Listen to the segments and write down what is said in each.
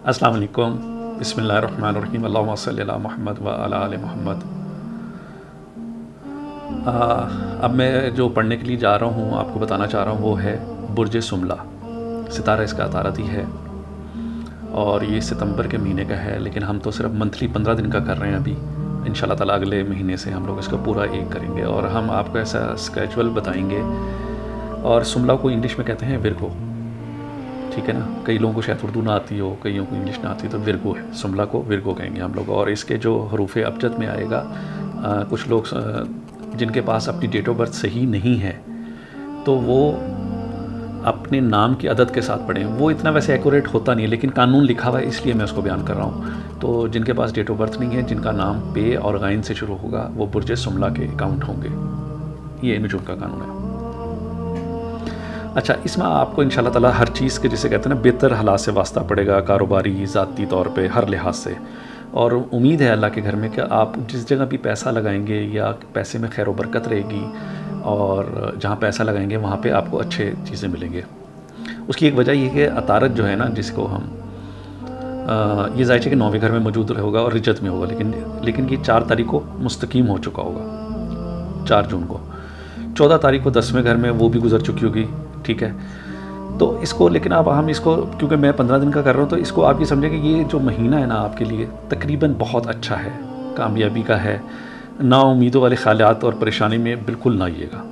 السلام علیکم، بسم اللہ الرحمن الرحیم، اللہم صلی علی محمد و علی آل محمد۔ اب میں جو پڑھنے کے لیے جا رہا ہوں، آپ کو بتانا چاہ رہا ہوں، وہ ہے برج سملہ۔ ستارہ اس کا عطارتی ہے اور یہ ستمبر کے مہینے کا ہے، لیکن ہم تو صرف منتھلی 15 دن کا کر رہے ہیں ابھی۔ انشاءاللہ تعالیٰ اگلے مہینے سے ہم لوگ اس کا پورا ایک کریں گے اور ہم آپ کو ایسا اسکیجول بتائیں گے۔ اور سملہ کو انگلش میں کہتے ہیں ورگو، ٹھیک ہے نا؟ کئی لوگوں کو شاید اردو نہ آتی ہو، کئیوں کو انگلش نہ آتی، تو ورگو ہے، سملہ کو ورگو کہیں گے ہم لوگ۔ اور اس کے جو حروف ابجد میں آئے گا، کچھ لوگ جن کے پاس اپنی ڈیٹ آف برتھ صحیح نہیں ہے تو وہ اپنے نام کی عدد کے ساتھ پڑھیں۔ وہ اتنا ویسے ایکوریٹ ہوتا نہیں ہے، لیکن قانون لکھا ہوا ہے، اس لیے میں اس کو بیان کر رہا ہوں۔ تو جن کے پاس ڈیٹ آف برتھ نہیں ہے، جن کا نام پے اور غائن سے شروع ہوگا، وہ برج سملہ کے اکاؤنٹ ہوں گے۔ یہ نجوم کا قانون ہے۔ اچھا، اس میں آپ کو انشاءاللہ تعالیٰ ہر چیز کے، جسے کہتے ہیں نا، بہتر حالات سے واسطہ پڑے گا، کاروباری، ذاتی طور پہ، ہر لحاظ سے۔ اور امید ہے اللہ کے گھر میں کہ آپ جس جگہ بھی پیسہ لگائیں گے یا پیسے میں خیر و برکت رہے گی، اور جہاں پیسہ لگائیں گے وہاں پہ آپ کو اچھے چیزیں ملیں گے۔ اس کی ایک وجہ یہ کہ عطارد جو ہے نا، جس کو ہم یہ ظاہر ہے کہ 9ویں گھر میں موجود ہوگا اور رجت میں ہوگا، لیکن یہ 4 تاریخ کو مستقیم ہو چکا ہوگا، 4 جون کو۔ 14 تاریخ کو 10ویں گھر میں وہ بھی گزر چکی ہوگی، ٹھیک ہے؟ تو اس کو، لیکن اب ہم اس کو، کیونکہ میں 15 دن کا کر رہا ہوں، تو اس کو آپ یہ سمجھیں کہ یہ جو مہینہ ہے نا آپ کے لیے تقریباً بہت اچھا ہے، کامیابی کا ہے۔ نا امیدوں والے خیالات اور پریشانی میں بالکل نہ آئیے گا۔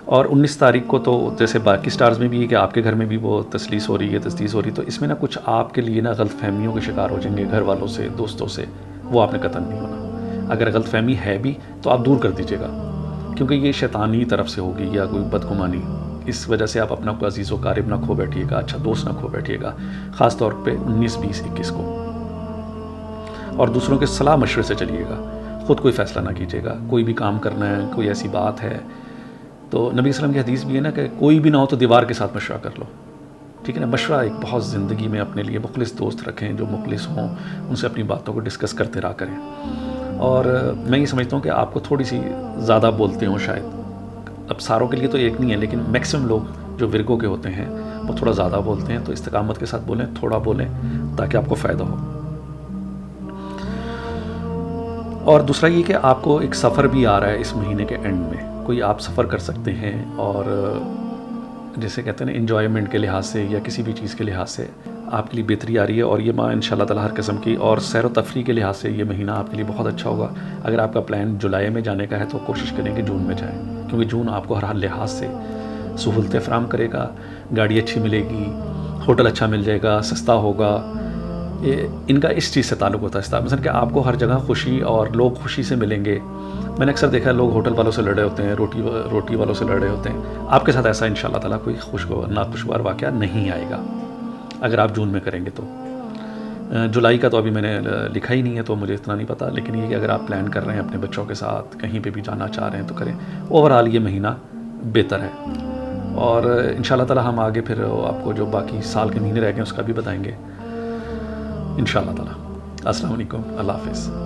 اور 19 تاریخ کو تو جیسے باقی سٹارز میں بھی ہے کہ آپ کے گھر میں بھی وہ تسلیس ہو رہی ہے، تسدیس ہو رہی ہے، تو اس میں نا کچھ آپ کے لیے نا غلط فہمیوں کے شکار ہو جائیں گے، گھر والوں سے، دوستوں سے۔ وہ آپ نے قطعاً نہیں ہونا۔ اگر غلط فہمی ہے بھی تو آپ دور کر دیجیے گا، کیونکہ یہ شیطانی طرف سے ہوگی یا کوئی بدگمانی۔ اس وجہ سے آپ اپنا کوئی عزیز و قارب نہ کھو بیٹھیے گا، اچھا دوست نہ کھو بیٹھیے گا، خاص طور پہ 19، 20، 21 کو۔ اور دوسروں کے صلاح مشورے سے چلیے گا، خود کوئی فیصلہ نہ کیجیے گا۔ کوئی بھی کام کرنا ہے، کوئی ایسی بات ہے، تو نبی صلی اللہ علیہ وسلم کی حدیث بھی ہے نا کہ کوئی بھی نہ ہو تو دیوار کے ساتھ مشورہ کر لو، ٹھیک ہے نا؟ مشورہ ایک بہت زندگی میں اپنے لیے مخلص دوست رکھیں، جو مخلص ہوں، ان سے اپنی باتوں کو ڈسکس کرتے رہا کریں۔ اور میں یہ سمجھتا ہوں کہ آپ کو تھوڑی سی زیادہ بولتے ہوں شاید، اب ساروں کے لیے تو ایک نہیں ہے، لیکن میکسیمم لوگ جو ورگو کے ہوتے ہیں وہ تھوڑا زیادہ بولتے ہیں، تو استقامت کے ساتھ بولیں، تھوڑا بولیں تاکہ آپ کو فائدہ ہو۔ اور دوسرا یہ کہ آپ کو ایک سفر بھی آ رہا ہے اس مہینے کے اینڈ میں، کوئی آپ سفر کر سکتے ہیں، اور جیسے کہتے ہیں نا، انجوائمنٹ کے لحاظ سے یا کسی بھی چیز کے لحاظ سے آپ کے لیے بہتری آ رہی ہے۔ اور یہ ماہ انشاءاللہ تعالیٰ ہر قسم کی، اور سیر و تفریح کے لحاظ سے یہ مہینہ آپ کے لیے بہت اچھا ہوگا۔ اگر آپ کا پلان جولائی میں جانے کا ہے تو کوشش کریں کہ جون میں جائیں، کیونکہ جون آپ کو ہر لحاظ سے سہولتیں فراہم کرے گا، گاڑی اچھی ملے گی، ہوٹل اچھا مل جائے گا، سستا ہوگا۔ ان کا اس چیز سے تعلق ہوتا ہے، مثلا کہ آپ کو ہر جگہ خوشی اور لوگ خوشی سے ملیں گے۔ میں نے اکثر دیکھا ہے لوگ ہوٹل والوں سے لڑے ہوتے ہیں، روٹی والوں سے لڑے ہوتے ہیں۔ آپ کے ساتھ ایسا انشاءاللہ تعالیٰ کوئی ناخوشگوار واقعہ نہیں آئے گا اگر آپ جون میں کریں گے تو۔ جولائی کا تو ابھی میں نے لکھا ہی نہیں ہے، تو مجھے اتنا نہیں پتہ، لیکن یہ کہ اگر آپ پلان کر رہے ہیں اپنے بچوں کے ساتھ کہیں پہ بھی جانا چاہ رہے ہیں تو کریں۔ اوورآل یہ مہینہ بہتر ہے، اور انشاءاللہ تعالیٰ ہم آگے پھر آپ کو جو باقی سال کے مہینے رہ گئے ہیں اس کا بھی بتائیں گے انشاءاللہ تعالیٰ۔ السلام علیکم، اللہ حافظ۔